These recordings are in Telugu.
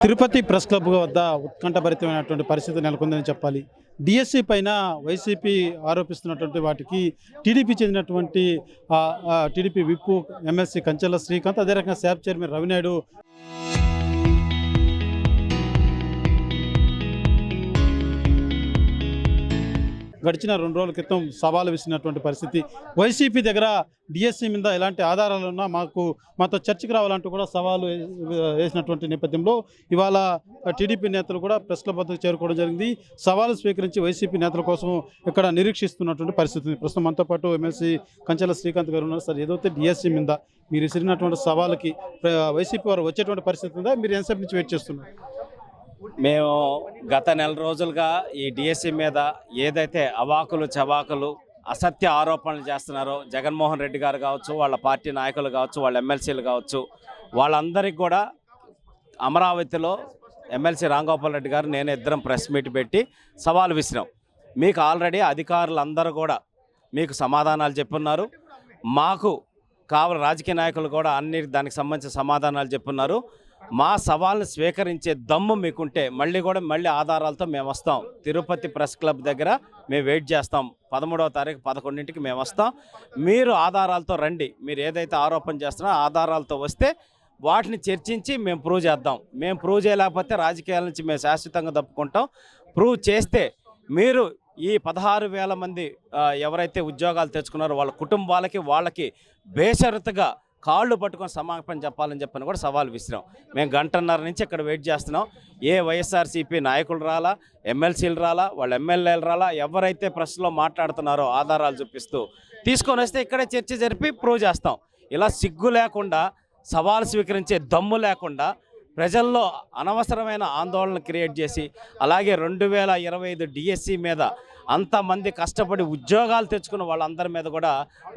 తిరుపతి ప్రెస్ క్లబ్ వద్ద ఉత్కంఠభరితమైనటువంటి పరిస్థితి నెలకొందని చెప్పాలి. డిఎస్సి పైన వైసీపీ ఆరోపిస్తున్నటువంటి వాటికి టీడీపీ చెందినటువంటి టీడీపీ విప్ ఎమ్మెల్సీ కంచెల శ్రీకాంత్, అదే రకంగా శాప్ చైర్మన్ రవినాయుడు గడిచిన 2 రోజుల క్రితం సవాలు విసిరినటువంటి పరిస్థితి. వైసీపీ దగ్గర డిఎస్సి మీద ఎలాంటి ఆధారాలు ఉన్నా మాతో చర్చకు రావాలంటూ కూడా సవాలు వేసినటువంటి నేపథ్యంలో ఇవాళ టీడీపీ నేతలు కూడా ప్రెస్ క్లబ్ వద్దకు చేరుకోవడం జరిగింది. సవాలు స్వీకరించి వైసీపీ నేతల కోసం ఇక్కడ నిరీక్షిస్తున్నటువంటి పరిస్థితి. ప్రస్తుతం మనతో పాటు ఎమ్మెల్సీ కంచెల శ్రీకాంత్ గారు ఉన్నారు. సార్, ఏదైతే డిఎస్సి మీద మీరు విసిరినటువంటి సవాలుకి వైసీపీ వారు వచ్చేటువంటి పరిస్థితి ఉందా? మీరు ఎంతసేపు నుంచి వెయిట్ చేస్తున్నారు? మేము గత నెల రోజులుగా ఈ డిఎస్సి మీద ఏదైతే అవాకులు చవాకులు అసత్య ఆరోపణలు చేస్తున్నారో జగన్మోహన్ రెడ్డి గారు కావచ్చు, వాళ్ళ పార్టీ నాయకులు కావచ్చు, వాళ్ళ ఎమ్మెల్సీలు కావచ్చు, వాళ్ళందరికీ కూడా అమరావతిలో ఎమ్మెల్సీ రాంగోపాల్ రెడ్డి గారు నేను ఇద్దరం ప్రెస్ మీట్ పెట్టి సవాల్ విసిరాం. మీకు ఆల్రెడీ అధికారులందరూ కూడా మీకు సమాధానాలు చెప్పున్నారు. మాకు కావాలి రాజకీయ నాయకులు కూడా అన్ని దానికి సంబంధించిన సమాధానాలు చెప్పున్నారు. మా సవాల్ని స్వీకరించే దమ్ము మీకుంటే మళ్ళీ ఆధారాలతో మేము వస్తాం. తిరుపతి ప్రెస్ క్లబ్ దగ్గర మేము వెయిట్ చేస్తాం. 13వ తారీఖు 11ంటికి మేము వస్తాం. మీరు ఆధారాలతో రండి. మీరు ఏదైతే ఆరోపణ చేస్తున్నారో ఆధారాలతో వస్తే వాటిని చర్చించి మేము ప్రూవ్ చేద్దాం. మేము ప్రూవ్ చేయలేకపోతే రాజకీయాల నుంచి మేము శాశ్వతంగా తప్పుకుంటాం. ప్రూవ్ చేస్తే మీరు ఈ 16,000 మంది ఎవరైతే ఉద్యోగాలు తెచ్చుకున్నారో వాళ్ళ కుటుంబాలకి వాళ్ళకి బేషరతుగా కాళ్ళు పట్టుకొని సమాపన చెప్పాలని చెప్పని కూడా సవాల్ విసిరాం. మేము 1.5 గంటల నుంచి ఇక్కడ వెయిట్ చేస్తున్నాం. ఏ వైఎస్ఆర్సీపీ నాయకులు రాలా, ఎమ్మెల్సీలు రాలా, వాళ్ళ ఎమ్మెల్యేలు రాలా, ఎవరైతే ప్రెస్లో మాట్లాడుతున్నారో ఆధారాలు చూపిస్తూ తీసుకొని వస్తే ఇక్కడే చర్చ జరిపి ప్రూవ్ చేస్తాం. ఇలా సిగ్గు లేకుండా, సవాల్ స్వీకరించే దమ్ము లేకుండా ప్రజల్లో అనవసరమైన ఆందోళన క్రియేట్ చేసి, అలాగే 2025 డిఎస్సి మీద అంతమంది కష్టపడి ఉద్యోగాలు తెచ్చుకున్న వాళ్ళందరి మీద కూడా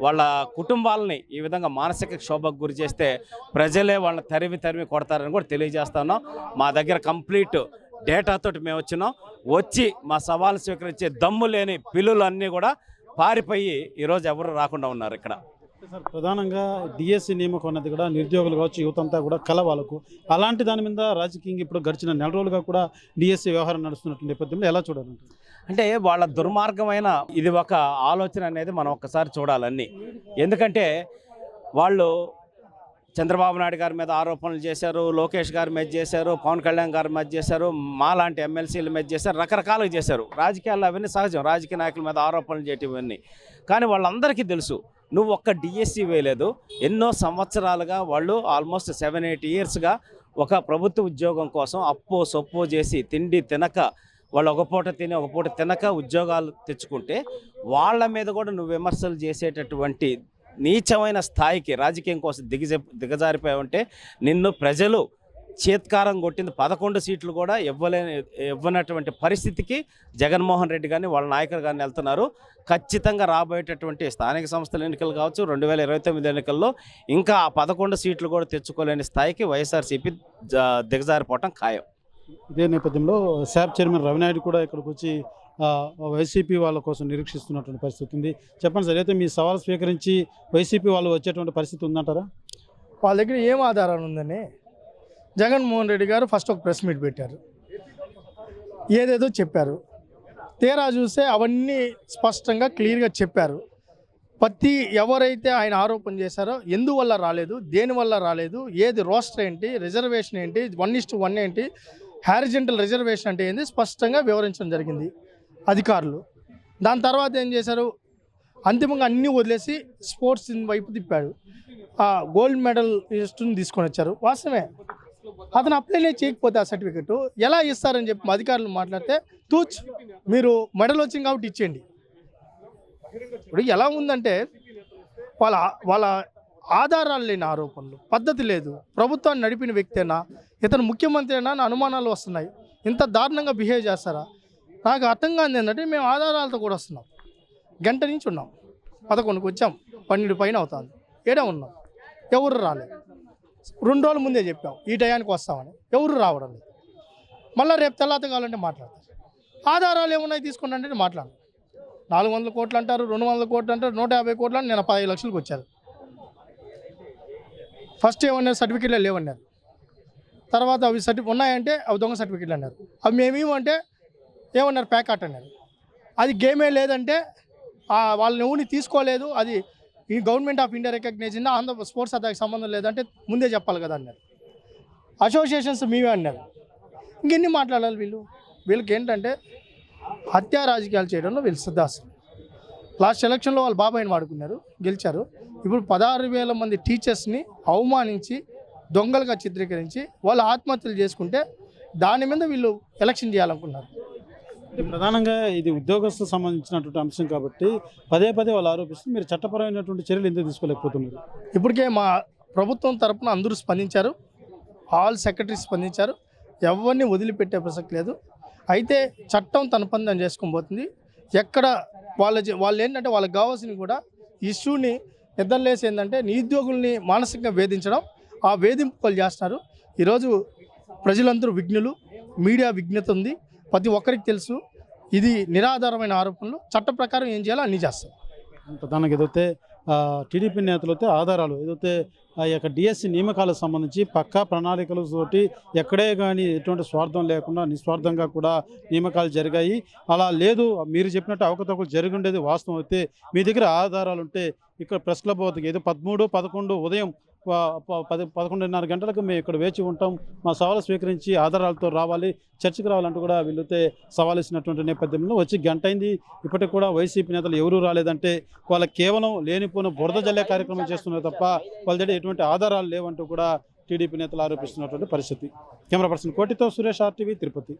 వాళ్ళ కుటుంబాలని ఈ విధంగా మానసిక క్షోభకు గురి చేస్తే ప్రజలే వాళ్ళని తరిమి కొడతారని కూడా తెలియజేస్తున్నాం. మా దగ్గర కంప్లీట్ డేటాతోటి మేము వచ్చి మా సవాలు స్వీకరించే దమ్ము లేని పిల్లులన్నీ కూడా పారిపోయి ఈరోజు ఎవరు రాకుండా ఉన్నారు ఇక్కడ. సార్, ప్రధానంగా డిఎస్సి నియామకం అన్నది కూడా నిరుద్యోగులు కావచ్చు, యువత అంతా కూడా కల వాళ్ళకు. అలాంటి దాని మీద రాజకీయంగా ఇప్పుడు గడిచిన 4 రోజులుగా కూడా డిఎస్సి వ్యవహారం నడుస్తున్నటువంటి నేపథ్యంలో ఎలా చూడాలంటే, అంటే వాళ్ళ దుర్మార్గమైన ఇది ఒక ఆలోచన అనేది మనం ఒక్కసారి చూడాలన్నీ. ఎందుకంటే వాళ్ళు చంద్రబాబు నాయుడు గారి మీద ఆరోపణలు చేశారు, లోకేష్ గారి మీద చేశారు, పవన్ కళ్యాణ్ గారి మీద చేశారు, మాలాంటి ఎమ్మెల్సీల మీద చేశారు, రకరకాలుగా చేశారు. రాజకీయాల్లో అవన్నీ సహజం, రాజకీయ నాయకుల మీద ఆరోపణలు చేయటం ఇవన్నీ. కానీ వాళ్ళందరికీ తెలుసు నువ్వు ఒక్క డిఎస్సి వేయలేదు. ఎన్నో సంవత్సరాలుగా వాళ్ళు ఆల్మోస్ట్ 7-8 ఇయర్స్గా ఒక ప్రభుత్వ ఉద్యోగం కోసం అప్పో సొప్పో చేసి తిండి తినక, వాళ్ళు ఒక పూట తిని ఒక పూట తినక ఉద్యోగాలు తెచ్చుకుంటే వాళ్ళ మీద కూడా నువ్వు విమర్శలు చేసేటటువంటి నీచమైన స్థాయికి రాజకీయం కోసం దిగజారిపోయావంటే నిన్ను ప్రజలు చేత్కారం కొట్టింది. 11 సీట్లు కూడా ఇవ్వనటువంటి పరిస్థితికి జగన్మోహన్ రెడ్డి కానీ వాళ్ళ నాయకులు కానీ వెళ్తున్నారు. ఖచ్చితంగా రాబోయేటటువంటి స్థానిక సంస్థల ఎన్నికలు కావచ్చు, 2029 ఎన్నికల్లో ఇంకా ఆ 11 సీట్లు కూడా తెచ్చుకోలేని స్థాయికి వైఎస్ఆర్సీపీ దిగజారిపోవటం ఖాయం. ఇదే నేపథ్యంలో శాప్ చైర్మన్ రవినాయుడు కూడా ఇక్కడికి వచ్చి వైసీపీ వాళ్ళ కోసం నిరీక్షిస్తున్నటువంటి పరిస్థితి ఉంది. చెప్పండి సార్, అయితే మీ సవాల్ స్వీకరించి వైసీపీ వాళ్ళు వచ్చేటువంటి పరిస్థితి ఉందంటారా? వాళ్ళ దగ్గర ఏం ఆధారం ఉందని జగన్మోహన్ రెడ్డి గారు ఫస్ట్ ఒక ప్రెస్ మీట్ పెట్టారు, ఏదేదో చెప్పారు. తీరా చూస్తే అవన్నీ స్పష్టంగా క్లియర్గా చెప్పారు. ఎవరైతే ఆయన ఆరోపణ చేశారో ఎందువల్ల రాలేదు, దేనివల్ల రాలేదు, ఏది రోస్టర్ ఏంటి, రిజర్వేషన్ ఏంటి, 1:1 ఏంటి, హారిజెంటల్ రిజర్వేషన్ అంటే ఏంటి స్పష్టంగా వివరించడం జరిగింది అధికారులు. దాని తర్వాత ఏం చేశారు, అంతిమంగా అన్నీ వదిలేసి స్పోర్ట్స్ వైపు తిప్పాడు. గోల్డ్ మెడల్ లిస్టుని తీసుకొని వచ్చారు. వాస్తవమే, అతను అప్లై చేయకపోతే ఆ సర్టిఫికెట్ ఎలా ఇస్తారని చెప్పి అధికారులు మాట్లాడితే మీరు మెడల్ వచ్చింది కాబట్టి ఇచ్చేయండి. ఇప్పుడు ఎలా ఉందంటే వాళ్ళ ఆధారాలు లేని ఆరోపణలు, పద్ధతి లేదు, ప్రభుత్వాన్ని నడిపిన వ్యక్తేనా, ఇతను ముఖ్యమంత్రి అయినా అని అనుమానాలు వస్తున్నాయి. ఇంత దారుణంగా బిహేవ్ చేస్తారా? నాకు అర్థం కాదు. ఏంటంటే మేము ఆధారాలతో కూడా వస్తున్నాం. 1 గంట నుంచి ఉన్నాం, 11కి వచ్చాం, 12 పైన అవుతుంది, ఏడే ఉన్నాం, ఎవరు రాలేదు. 2 రోజుల ముందే చెప్పాం ఈ టయానికి వస్తామని, ఎవరు రావడం లేదు. మళ్ళీ రేపు తెల్లాత కావాలంటే మాట్లాడతారు. ఆధారాలు ఏమున్నాయి తీసుకుని అంటే మాట్లాడరు. 400 కోట్లు అంటారు, 200 కోట్లు అంటారు, 150 కోట్లు అని నేను 15 లక్షలకు వచ్చారు. ఫస్ట్ ఏమన్నారు, సర్టిఫికెట్లు లేవన్నారు. తర్వాత అవి ఉన్నాయంటే అవి దొంగ సర్టిఫికెట్లు అన్నారు. అవి మేమేమంటే ఏమన్నారు, ప్యాకాట్ అన్నారు. అది గేమే లేదంటే వాళ్ళని ఎవరిని తీసుకోలేదు, అది ఈ గవర్నమెంట్ ఆఫ్ ఇండియా రికగ్నైజ్ అయిందా, ఆంధ్ర స్పోర్ట్స్ అథారిటీకి సంబంధం లేదంటే ముందే చెప్పాలి కదా అన్నారు. అసోసియేషన్స్ మేమే అన్నారు. ఇంకెన్ని మాట్లాడాలి వీళ్ళకి ఏంటంటే హత్యా రాజకీయాలు చేయడంలో వీళ్ళు సిద్ధాస్తులు. లాస్ట్ ఎలక్షన్లో వాళ్ళ బాబాయిని వాడుకున్నారు, గెలిచారు. ఇప్పుడు 16,000 మంది టీచర్స్ని అవమానించి దొంగలుగా చిత్రీకరించి వాళ్ళు ఆత్మహత్యలు చేసుకుంటే దాని మీద వీళ్ళు ఎలక్షన్ చేయాలనుకున్నారు. ప్రధానంగా ఇది ఉద్యోగస్తులకు సంబంధించినటువంటి అంశం కాబట్టి పదే వాళ్ళు ఆరోపిస్తూ మీరు చట్టపరమైనటువంటి చర్యలు ఎందుకు తీసుకోలేకపోతున్నారు? ఇప్పటికే మా ప్రభుత్వం తరపున అందరూ స్పందించారు, ఆల్ సెక్రటరీస్ స్పందించారు. ఎవరిని వదిలిపెట్టే ప్రసక్తి లేదు. అయితే చట్టం తన పని దాన్ని చేసుకొని పోతుంది. ఎక్కడ వాళ్ళు ఏంటంటే వాళ్ళకి కావాల్సింది కూడా ఇష్యూని నిద్రలేసి ఏంటంటే నిరుద్యోగుల్ని మానసికంగా వేధించడం, ఆ వేధింపులు చేస్తున్నారు. ఈరోజు ప్రజలందరూ విఘ్నులు, మీడియా విఘ్నత ఉంది, ప్రతి ఒక్కరికి తెలుసు. ఇది నిరాధారమైన ఆరోపణలు, చట్ట ప్రకారం ఏం చేయాలో అన్నీ చేస్తారు. ప్రధానంగా ఏదైతే టీడీపీ నేతలైతే ఆధారాలు ఏదైతే ఆ యొక్క డిఎస్సి నియామకాలకు సంబంధించి పక్కా ప్రణాళికలతోటి ఎక్కడే కానీ ఎటువంటి స్వార్థం లేకుండా నిస్వార్థంగా కూడా నియామకాలు జరిగాయి. అలా లేదు మీరు చెప్పినట్టు అవకతవకలు జరిగి ఉండేది వాస్తవం అయితే మీ దగ్గర ఆధారాలు ఉంటే ఇక్కడ ప్రెస్ క్లబ్ వద్దకు ఏదో 13, 11 ఉదయం 11:30 గంటలకు మేము ఇక్కడ వేచి ఉంటాం, మా సవాలు స్వీకరించి ఆధారాలతో రావాలి, చర్చకు రావాలంటూ కూడా వీళ్ళైతే సవాల్ ఇచ్చినటువంటి నేపథ్యంలో వచ్చి గంట అయింది. ఇప్పటికి కూడా వైసీపీ నేతలు ఎవరూ రాలేదంటే వాళ్ళకి కేవలం లేనిపోయిన బురద జల్లే కార్యక్రమం చేస్తున్నారు తప్ప వాళ్ళ దగ్గర ఎటువంటి ఆధారాలు లేవంటూ కూడా టీడీపీ నేతలు ఆరోపిస్తున్నటువంటి పరిస్థితి. కెమెరా పర్సన్ కోటితో సురేష్, RTV, తిరుపతి.